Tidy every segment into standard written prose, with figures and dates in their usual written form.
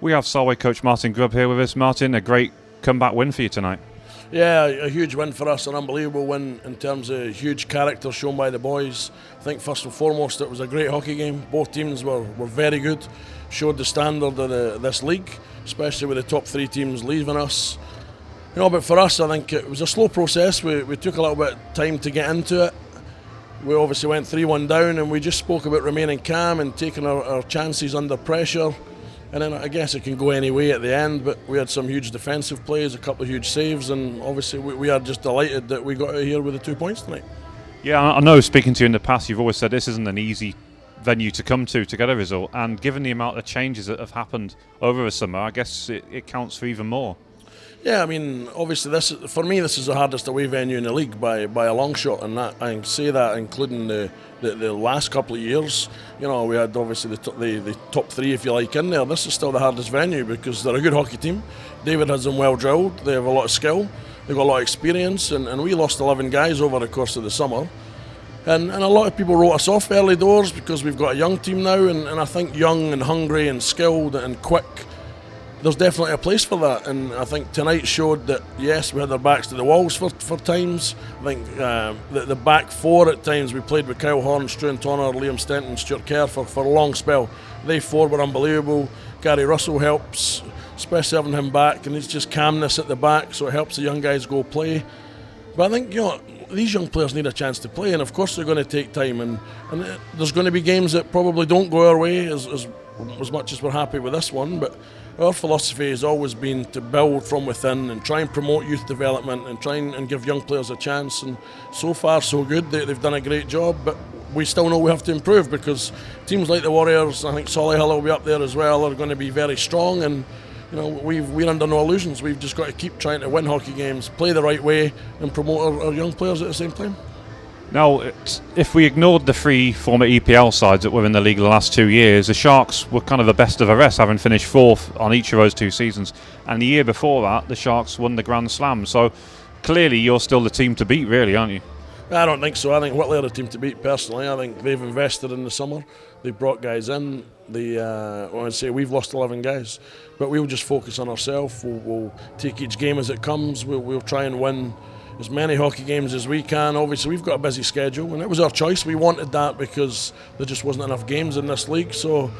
We have Solway coach Martin Grubb here with us. Martin, a great comeback win for you tonight. Yeah, a huge win for us, an unbelievable win in terms of huge character shown by the boys. I think first and foremost it was a great hockey game. Both teams were very good, showed the standard of this league, especially with the top three teams leaving us. But for us I think it was a slow process. We took a little bit of time to get into it. We obviously went 3-1 down and we just spoke about remaining calm and taking our chances under pressure. And then I guess it can go any way at the end, but we had some huge defensive plays, a couple of huge saves, and obviously we are just delighted that we got out here with the 2 points tonight. Yeah, I know speaking to you in the past, you've always said this isn't an easy venue to come to get a result, and given the amount of changes that have happened over the summer, I guess it counts for even more. Yeah, I mean, obviously this is the hardest away venue in the league by a long shot, and that I can say that including the last couple of years. We had obviously the top three, if you like, in there. This is still the hardest venue because they're a good hockey team. David has them well drilled. They have a lot of skill. They've got a lot of experience, and we lost 11 guys over the course of the summer. And a lot of people wrote us off early doors because we've got a young team now, and I think young and hungry and skilled and quick. There's definitely a place for that, and I think tonight showed that yes, we had our backs to the walls for times. I think the back four at times we played with Kyle Horn, Struan Tonner, Liam Stenton, Stuart Kerr for a long spell. They four were unbelievable. Gary Russell helps, especially having him back, and it's just calmness at the back, so it helps the young guys go play. But I think these young players need a chance to play, and of course they're going to take time, and there's going to be games that probably don't go our way as much as we're happy with this one, but our philosophy has always been to build from within and try and promote youth development and try and give young players a chance, and so far so good. They've done a great job, but we still know we have to improve because teams like the Warriors, I think Solihull will be up there as well, are going to be very strong, and we're under no illusions. We've just got to keep trying to win hockey games, play the right way and promote our young players at the same time. Now, if we ignored the three former EPL sides that were in the league the last 2 years, the Sharks were kind of the best of the rest, having finished fourth on each of those 2 seasons. And the year before that, the Sharks won the Grand Slam. So clearly you're still the team to beat, really, aren't you? I don't think so. I think Whitley are the team to beat personally. I think they've invested in the summer. They've brought guys in. I'd say we've lost 11 guys, but we'll just focus on ourselves. We'll take each game as it comes. We'll try and win as many hockey games as we can. Obviously we've got a busy schedule, and it was our choice. We wanted that because there just wasn't enough games in this league. So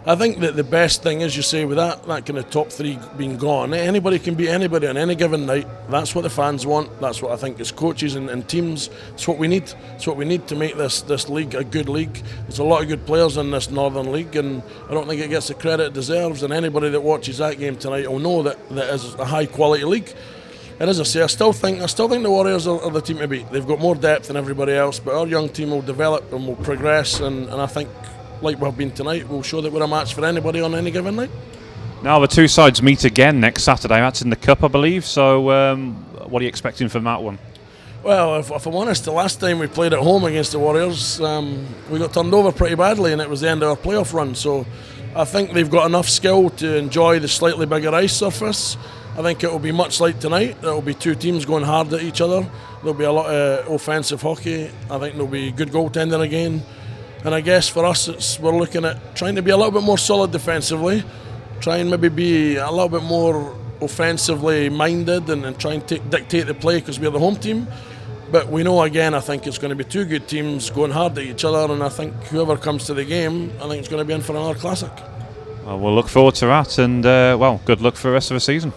I think that the best thing is, you say, with that kind of top three being gone, anybody can beat anybody on any given night. That's what the fans want. That's what I think as coaches and teams, it's what we need. It's what we need to make this league a good league. There's a lot of good players in this Northern League, and I don't think it gets the credit it deserves, and anybody that watches that game tonight will know that is a high quality league. And as I say, I still think the Warriors are the team to beat. They've got more depth than everybody else, but our young team will develop and will progress, and I think, like we've been tonight, we'll show that we're a match for anybody on any given night. Now the two sides meet again next Saturday. That's in the Cup, I believe. So what are you expecting from that one? Well, if I'm honest, the last time we played at home against the Warriors, we got turned over pretty badly, and it was the end of our playoff run. So I think they've got enough skill to enjoy the slightly bigger ice surface. I think it will be much like tonight. There will be two teams going hard at each other. There'll be a lot of offensive hockey. I think there'll be good goaltending again. And I guess for us, we're looking at trying to be a little bit more solid defensively, try and maybe be a little bit more offensively minded and try and dictate the play because we're the home team. But we know, again, I think it's going to be two good teams going hard at each other, and I think whoever comes to the game, I think it's going to be in for another classic. Well, we'll look forward to that, and good luck for the rest of the season.